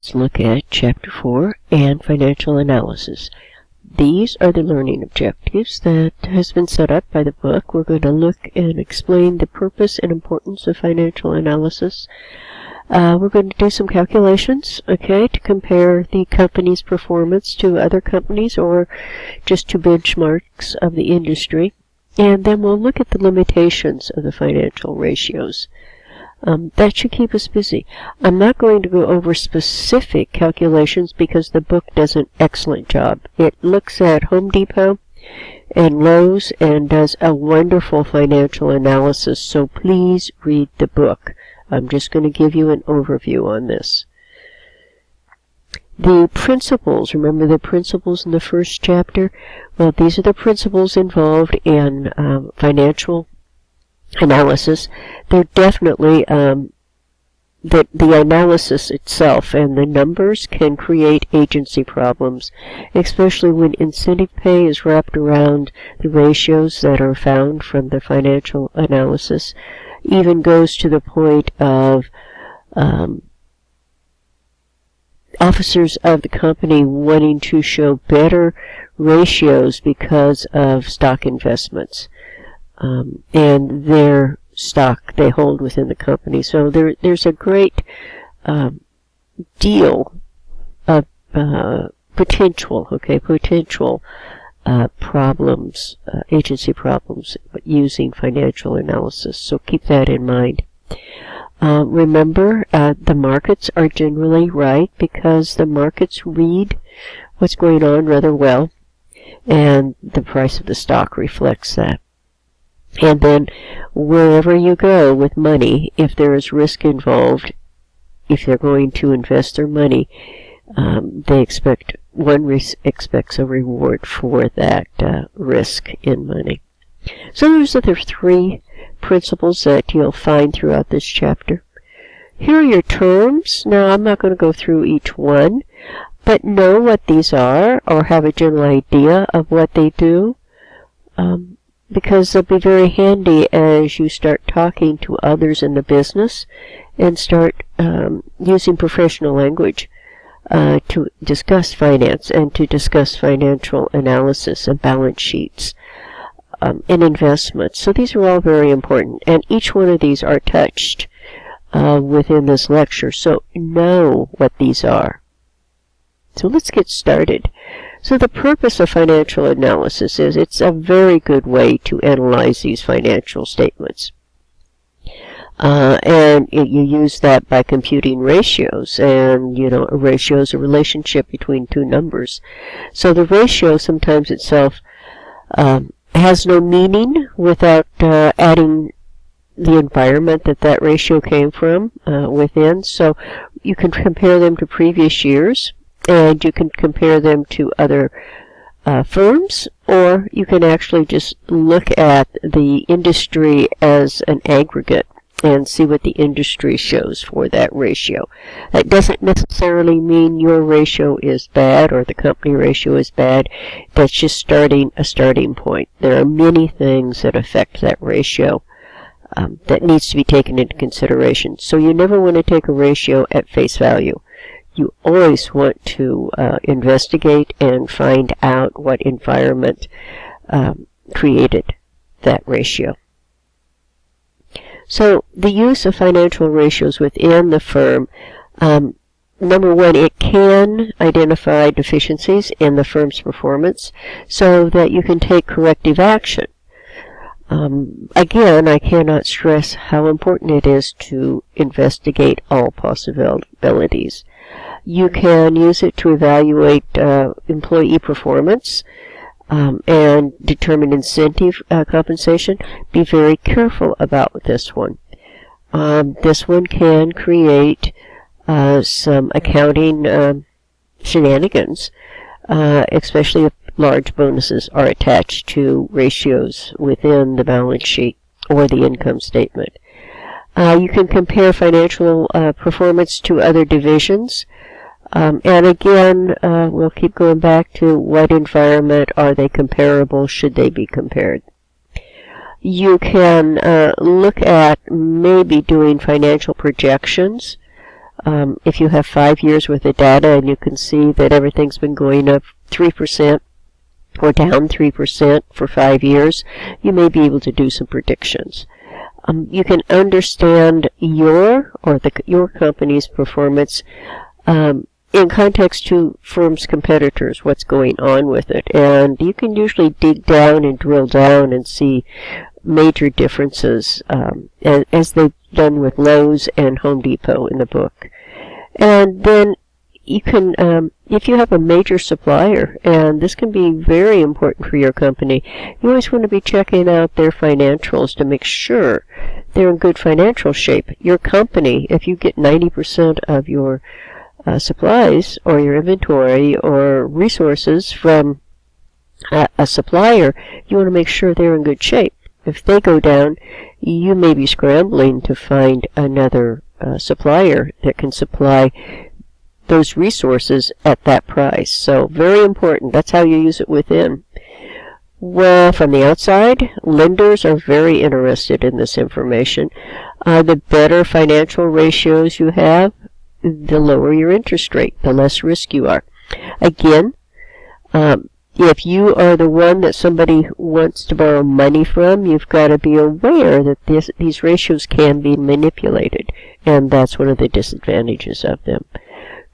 Let's look at Chapter 4 and Financial Analysis. These are the learning objectives that has been set up by the book. We're going to look and explain the purpose and importance of financial analysis. We're going to do some calculations, okay, to compare the company's performance to other companies or just to benchmarks of the industry. And then we'll look at the limitations of the financial ratios. That should keep us busy. I'm not going to go over specific calculations because the book does an excellent job. It looks at Home Depot and Lowe's and does a wonderful financial analysis, so please read the book. I'm just going to give you an overview on this. The principles, remember the principles in the first chapter? Well, these are the principles involved in financial analysis. They're definitely the analysis itself and the numbers can create agency problems, especially when incentive pay is wrapped around the ratios that are found from the financial analysis. Even goes to the point of officers of the company wanting to show better ratios because of stock investments and their stock they hold within the company. So there's a great deal of potential problems, agency problems using financial analysis. So keep that in mind. Remember, the markets are generally right because the markets read what's going on rather well, and the price of the stock reflects that. And then wherever you go with money, if there is risk involved, if they're going to invest their money, one expects a reward for that risk in money. So those are the three principles that you'll find throughout this chapter. Here are your terms. Now, I'm not going to go through each one, but know what these are or have a general idea of what they do, because they'll be very handy as you start talking to others in the business and start using professional language to discuss finance and to discuss financial analysis and balance sheets and investments. So these are all very important, and each one of these are touched within this lecture, so know what these are. So let's get started. So the purpose of financial analysis is it's a very good way to analyze these financial statements. And you use that by computing ratios, and a ratio is a relationship between two numbers. So the ratio sometimes itself has no meaning without adding the environment that ratio came from within. So you can compare them to previous years, and you can compare them to other firms, or you can actually just look at the industry as an aggregate and see what the industry shows for that ratio. That doesn't necessarily mean your ratio is bad or the company ratio is bad. That's just a starting point. There are many things that affect that ratio that needs to be taken into consideration. So you never want to take a ratio at face value. You always want to investigate and find out what environment created that ratio. So the use of financial ratios within the firm, number one, it can identify deficiencies in the firm's performance so that you can take corrective action. Again, I cannot stress how important it is to investigate all possibilities. You can use it to evaluate employee performance and determine incentive compensation. Be very careful about this one. This one can create some accounting shenanigans, especially if large bonuses are attached to ratios within the balance sheet or the income statement. You can compare financial performance to other divisions. And again, we'll keep going back to what environment are they comparable, should they be compared. You can look at maybe doing financial projections If you have 5 years worth of data and you can see that everything's been going up 3% or down 3% for 5 years, you may be able to do some predictions. You can understand your company's performance in context to firms' competitors, what's going on with it. And you can usually dig down and drill down and see major differences, as they've done with Lowe's and Home Depot in the book. And then you can, if you have a major supplier, and this can be very important for your company, you always want to be checking out their financials to make sure they're in good financial shape. Your company, if you get 90% of your supplies or your inventory or resources from a supplier, you want to make sure they're in good shape. If they go down, you may be scrambling to find another supplier that can supply those resources at that price. So very important. That's how you use it within. Well, from the outside, lenders are very interested in this information. The better financial ratios you have, the lower your interest rate, the less risk you are. Again, if you are the one that somebody wants to borrow money from, you've got to be aware that these ratios can be manipulated, and that's one of the disadvantages of them.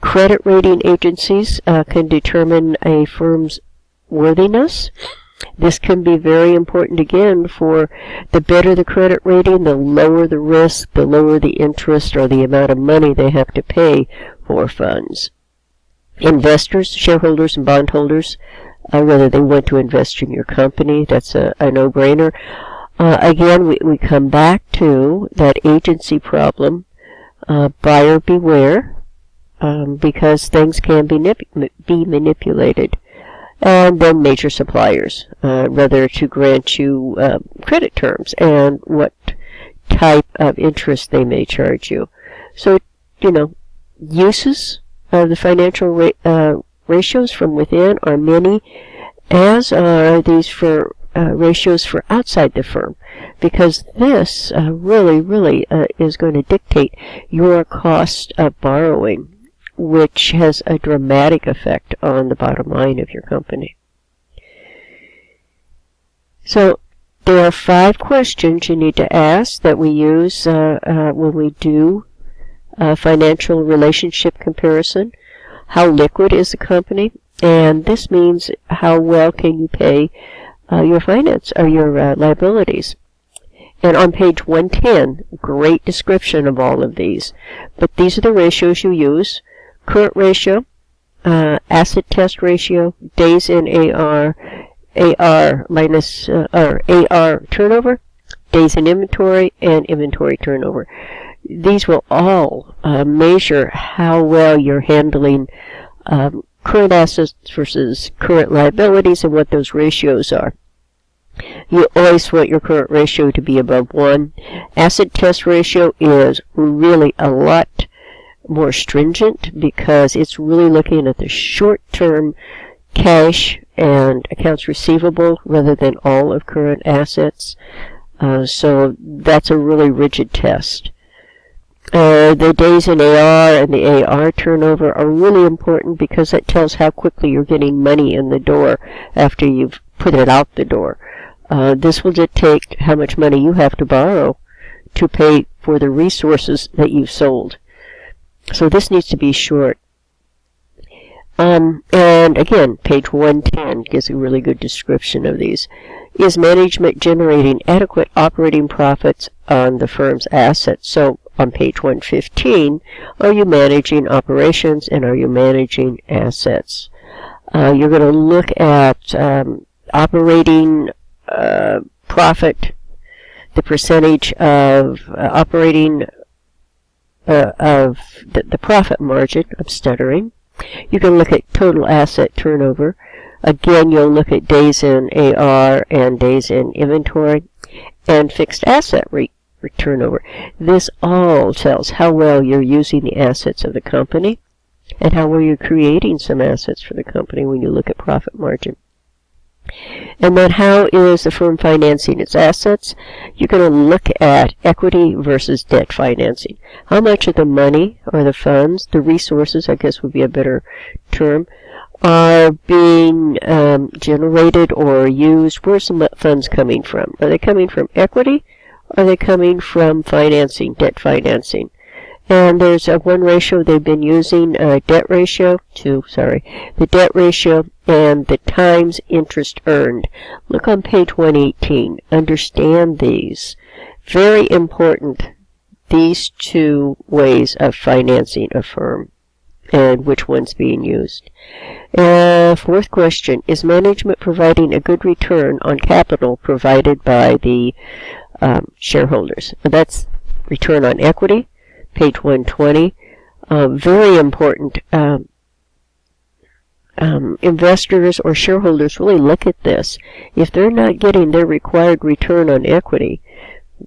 Credit rating agencies can determine a firm's worthiness. This can be very important, again, for the better the credit rating, the lower the risk, the lower the interest or the amount of money they have to pay for funds. Investors, shareholders, and bondholders, whether they want to invest in your company, that's a no-brainer. Again, we come back to that agency problem. Buyer beware, because things can be manipulated. And then major suppliers, whether to grant you credit terms and what type of interest they may charge you. So, uses of the financial ratios from within are many, as are these for ratios for outside the firm, because this really is going to dictate your cost of borrowing, which has a dramatic effect on the bottom line of your company. So there are 5 questions you need to ask that we use when we do a financial relationship comparison. How liquid is the company? And this means how well can you pay your finance or your liabilities. And on page 110, great description of all of these. But these are the ratios you use. Current ratio, asset test ratio, days in AR, AR minus AR turnover, days in inventory, and inventory turnover. These will all measure how well you're handling current assets versus current liabilities and what those ratios are. You always want your current ratio to be above 1. Asset test ratio is really a lot more stringent because it's really looking at the short-term cash and accounts receivable rather than all of current assets. So that's a really rigid test. The days in AR and the AR turnover are really important because that tells how quickly you're getting money in the door after you've put it out the door. This will dictate how much money you have to borrow to pay for the resources that you've sold. So this needs to be short. And again, page 110 gives a really good description of these. Is management generating adequate operating profits on the firm's assets? So on page 115, are you managing operations and are you managing assets? You're going to look at operating profit, the percentage of operating of the profit margin. I'm stuttering. You can look at total asset turnover. Again, you'll look at days in AR and days in inventory and fixed asset turnover. This all tells how well you're using the assets of the company and how well you're creating some assets for the company when you look at profit margin. And then how is the firm financing its assets? You're going to look at equity versus debt financing. How much of the money or the funds, the resources, I guess would be a better term, are being generated or used? Where's the funds coming from? Are they coming from equity? Or are they coming from financing, debt financing? And there's one ratio they've been using, the debt ratio and the times interest earned. Look on page 118. Understand these. Very important, these two ways of financing a firm and which one's being used. Fourth question, is management providing a good return on capital provided by the shareholders? That's return on equity. Page 120, very important. Investors or shareholders really look at this. If they're not getting their required return on equity,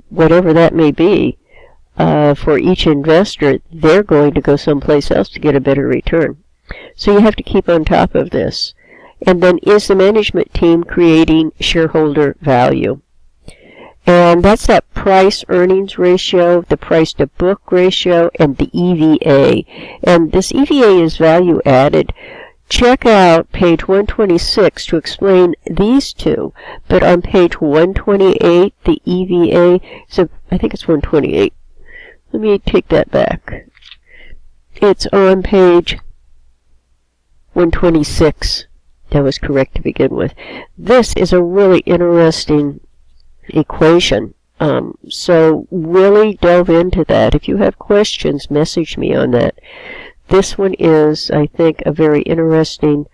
whatever that may be, for each investor, they're going to go someplace else to get a better return. So you have to keep on top of this. And then, is the management team creating shareholder value? And that's that price-earnings ratio, the price-to-book ratio, and the EVA. And this EVA is value added. Check out page 126 to explain these two. But on page 128, the EVA, so I think it's 128. Let me take that back. It's on page 126. That was correct to begin with. This is a really interesting equation. So really delve into that. If you have questions, message me on that. This one is, I think, a very interesting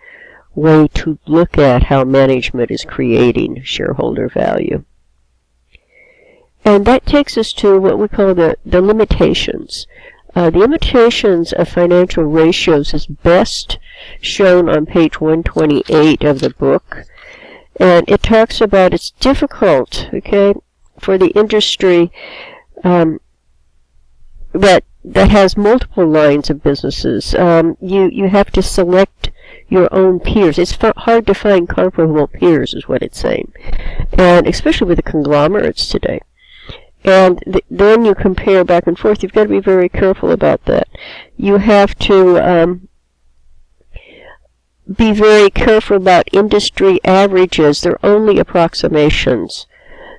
way to look at how management is creating shareholder value. And that takes us to what we call the limitations. The limitations of financial ratios is best shown on page 128 of the book. And it talks about it's difficult, okay, for the industry that has multiple lines of businesses. You have to select your own peers. It's hard to find comparable peers, is what it's saying, and especially with the conglomerates today. And then you compare back and forth. You've got to be very careful about that. You have to be very careful about industry averages. They're only approximations.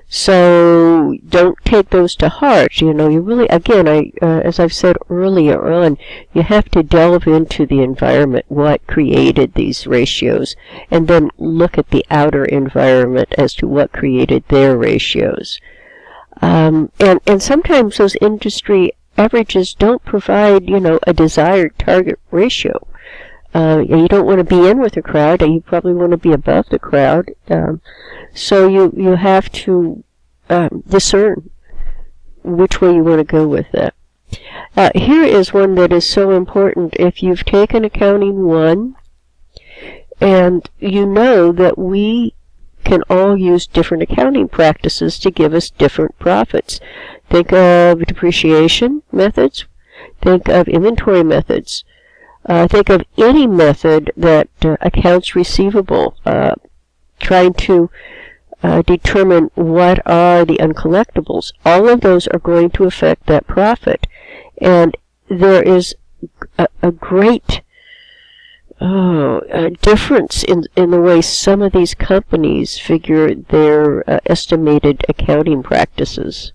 So don't take those to heart. You know, you really, again, as I've said earlier on, you have to delve into the environment, what created these ratios, and then look at the outer environment as to what created their ratios. And sometimes those industry averages don't provide, you know, a desired target ratio. You don't want to be in with the crowd, and you probably want to be above the crowd. So you have to discern which way you want to go with that. Here is one that is so important. If you've taken Accounting 1, and you know that we can all use different accounting practices to give us different profits. Think of depreciation methods. Think of inventory methods. Think of any method that accounts receivable, trying to determine what are the uncollectibles. All of those are going to affect that profit. And there is a great difference in the way some of these companies figure their estimated accounting practices.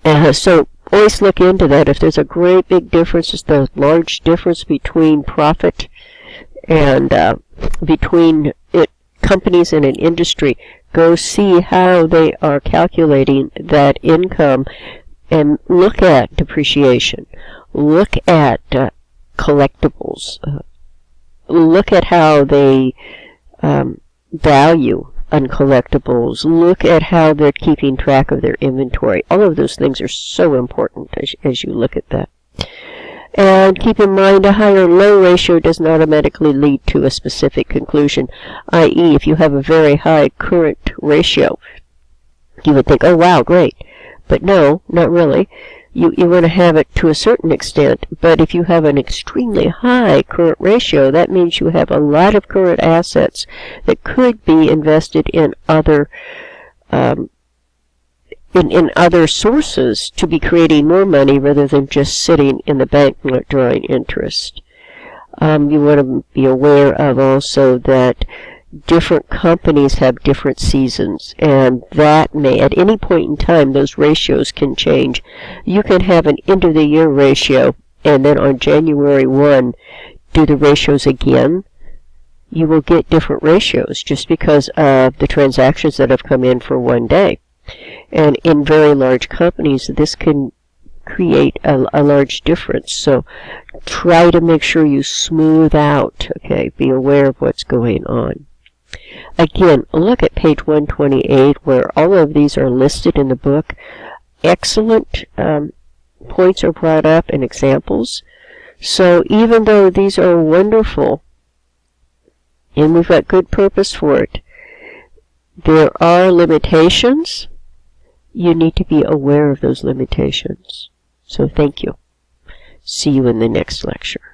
So always look into that. If there's a great big difference, it's the large difference between profit and between companies in an industry, go see how they are calculating that income and look at depreciation. Look at collectibles. Look at how they value uncollectibles. Look at how they're keeping track of their inventory. All of those things are so important as you look at that. And keep in mind, a high or low ratio doesn't automatically lead to a specific conclusion, i.e., if you have a very high current ratio, you would think, oh wow, great. But no, not really. You want to have it to a certain extent, but if you have an extremely high current ratio, that means you have a lot of current assets that could be invested in other in other sources to be creating more money rather than just sitting in the bank not drawing interest. You want to be aware of also that different companies have different seasons, and that may, at any point in time, those ratios can change. You can have an end-of-the-year ratio, and then on January 1, do the ratios again. You will get different ratios just because of the transactions that have come in for one day. And in very large companies, this can create a large difference. So try to make sure you smooth out, okay? Be aware of what's going on. Again, look at page 128 where all of these are listed in the book. Excellent points are brought up and examples. So even though these are wonderful and we've got good purpose for it, there are limitations. You need to be aware of those limitations. So thank you. See you in the next lecture.